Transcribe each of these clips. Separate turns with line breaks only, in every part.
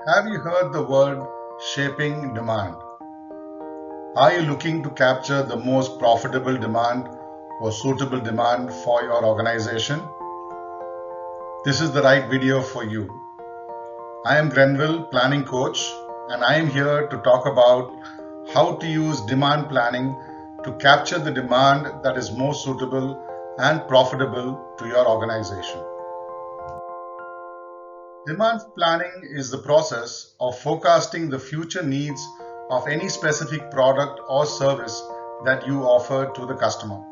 Have you heard the word shaping demand? Are you looking to capture the most profitable demand or suitable demand for your organization? This is the right video for you. I am Grenville, planning coach, and I am here to talk about how to use demand planning to capture the demand that is most suitable and profitable to your organization. Demand planning is the process of forecasting the future needs of any specific product or service that you offer to the customer.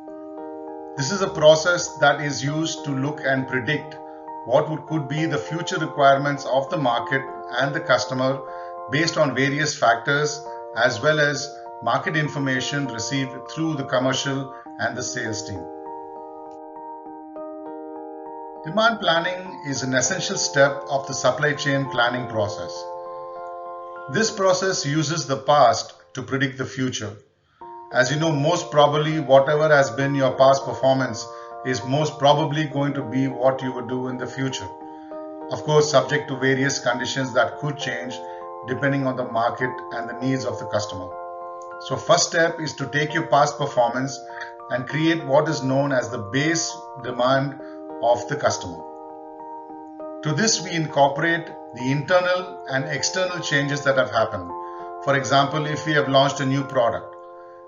This is a process that is used to look and predict what could be the future requirements of the market and the customer based on various factors as well as market information received through the commercial and the sales team. Demand planning is an essential step of the supply chain planning process. This process uses the past to predict the future. As you know, most probably whatever has been your past performance is most probably going to be what you will do in the future. Of course, subject to various conditions that could change depending on the market and the needs of the customer. So first step is to take your past performance and create what is known as the base demand of the customer. To this, we incorporate the internal and external changes that have happened. For example, if we have launched a new product,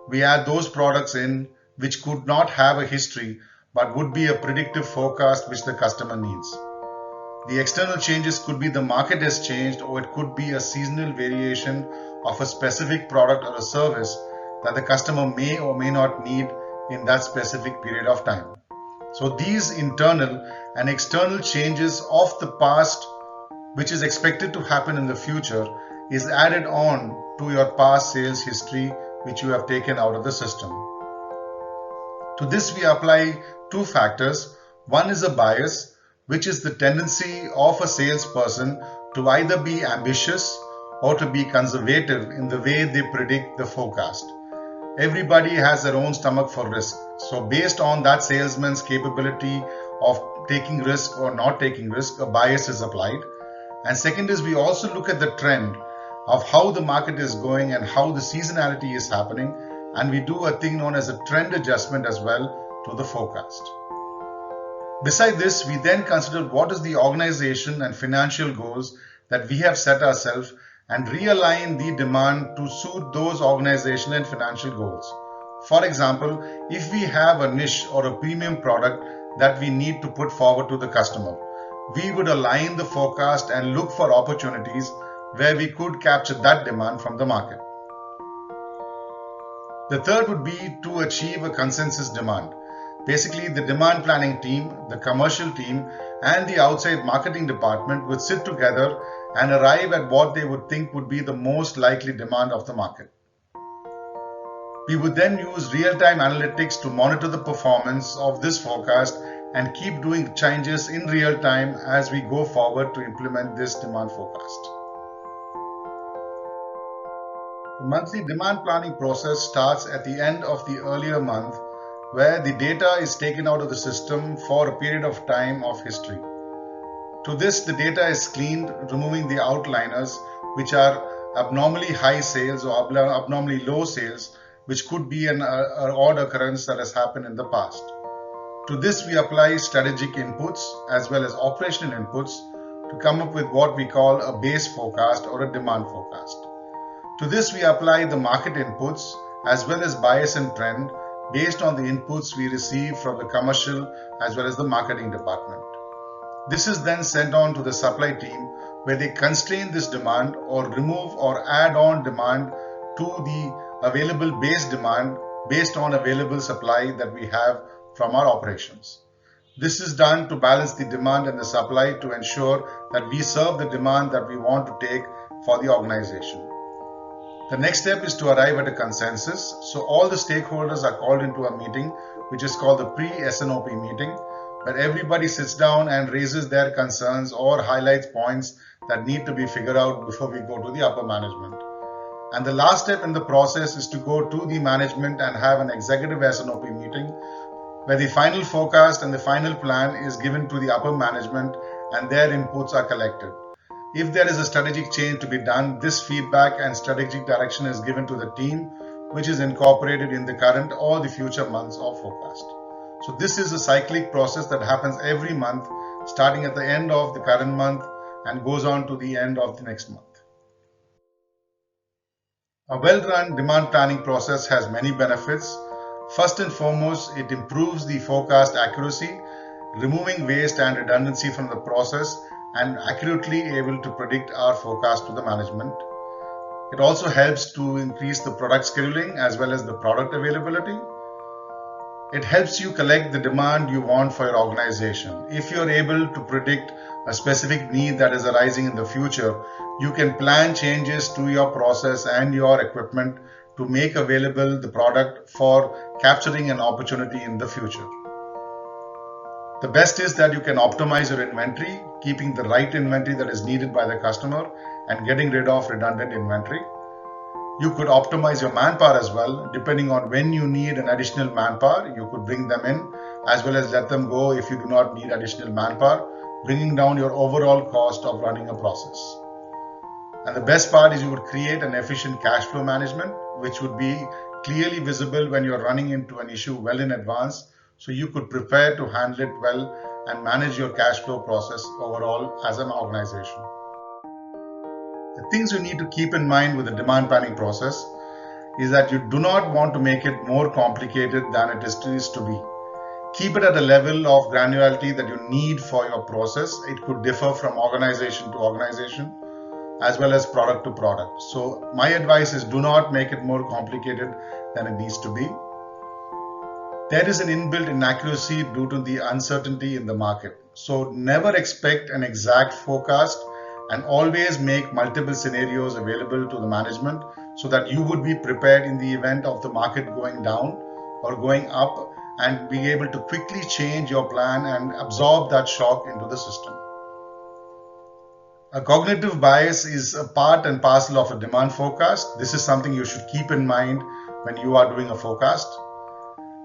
we add those products in which could not have a history but would be a predictive forecast which the customer needs. The external changes could be the market has changed, or it could be a seasonal variation of a specific product or a service that the customer may or may not need in that specific period of time. So these internal and external changes of the past, which is expected to happen in the future, is added on to your past sales history which you have taken out of the system. To this we apply two factors. One is a bias, which is the tendency of a salesperson to either be ambitious or to be conservative in the way they predict the forecast. Everybody has their own stomach for risk. So based on that salesman's capability of taking risk or not taking risk, a bias is applied. And second is we also look at the trend of how the market is going and how the seasonality is happening, and we do a thing known as a trend adjustment as well to the forecast. Beside this, we then consider what is the organization and financial goals that we have set ourselves and realign the demand to suit those organizational and financial goals. For example, if we have a niche or a premium product that we need to put forward to the customer, we would align the forecast and look for opportunities where we could capture that demand from the market. The third would be to achieve a consensus demand. Basically, the demand planning team, the commercial team, and the outside marketing department would sit together and arrive at what they would think would be the most likely demand of the market. We would then use real-time analytics to monitor the performance of this forecast and keep doing changes in real time as we go forward to implement this demand forecast. The monthly demand planning process starts at the end of the earlier month, where the data is taken out of the system for a period of time of history. To this, the data is cleaned, removing the outliers, which are abnormally high sales or abnormally low sales, which could be an odd occurrence that has happened in the past. To this, we apply strategic inputs as well as operational inputs to come up with what we call a base forecast or a demand forecast. To this, we apply the market inputs as well as bias and trend based on the inputs we receive from the commercial as well as the marketing department. This is then sent on to the supply team, where they constrain this demand or remove or add on demand to the available base demand based on available supply that we have from our operations. This is done to balance the demand and the supply to ensure that we serve the demand that we want to take for the organization. The next step is to arrive at a consensus. So all the stakeholders are called into a meeting, which is called the pre-SNOP meeting, where everybody sits down and raises their concerns or highlights points that need to be figured out before we go to the upper management. And the last step in the process is to go to the management and have an executive SNOP meeting, where the final forecast and the final plan is given to the upper management and their inputs are collected. If there is a strategic change to be done, this feedback and strategic direction is given to the team, which is incorporated in the current or the future months of forecast. So this is a cyclic process that happens every month, starting at the end of the current month and goes on to the end of the next month. A well-run demand planning process has many benefits. First and foremost, it improves the forecast accuracy, removing waste and redundancy from the process and accurately able to predict our forecast to the management. It also helps to increase the product scheduling as well as the product availability. It helps you collect the demand you want for your organization. If you're able to predict a specific need that is arising in the future, you can plan changes to your process and your equipment to make available the product for capturing an opportunity in the future. The best is that you can optimize your inventory, keeping the right inventory that is needed by the customer and getting rid of redundant inventory. You could optimize your manpower as well. Depending on when you need an additional manpower, you could bring them in as well as let them go if you do not need additional manpower, bringing down your overall cost of running a process. And the best part is you would create an efficient cash flow management, which would be clearly visible when you're running into an issue well in advance. So you could prepare to handle it well and manage your cash flow process overall as an organization. The things you need to keep in mind with the demand planning process is that you do not want to make it more complicated than it is to be. Keep it at a level of granularity that you need for your process. It could differ from organization to organization as well as product to product. So my advice is do not make it more complicated than it needs to be. There is an inbuilt inaccuracy due to the uncertainty in the market. So never expect an exact forecast and always make multiple scenarios available to the management so that you would be prepared in the event of the market going down or going up and be able to quickly change your plan and absorb that shock into the system. A cognitive bias is a part and parcel of a demand forecast. This is something you should keep in mind when you are doing a forecast.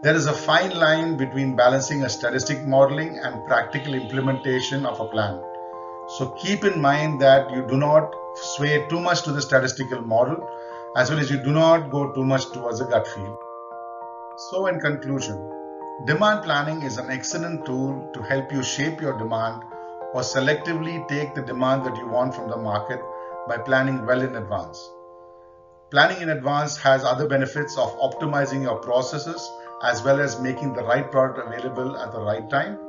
There is a fine line between balancing a statistic modeling and practical implementation of a plan. So keep in mind that you do not sway too much to the statistical model as well as you do not go too much towards a gut feel. So in conclusion, demand planning is an excellent tool to help you shape your demand or selectively take the demand that you want from the market by planning well in advance. Planning in advance has other benefits of optimizing your processes as well as making the right product available at the right time.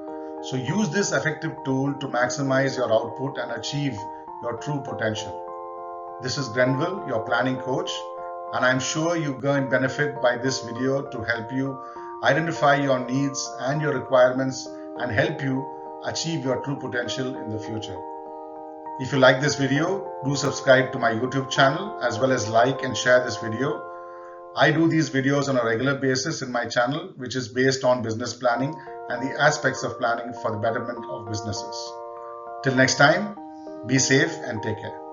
So use this effective tool to maximize your output and achieve your true potential. This is Grenville, your planning coach, and I'm sure you're going to benefit by this video to help you identify your needs and your requirements and help you achieve your true potential in the future. If you like this video, do subscribe to my YouTube channel as well as like and share this video. I do these videos on a regular basis in my channel, which is based on business planning and the aspects of planning for the betterment of businesses. Till next time, be safe and take care.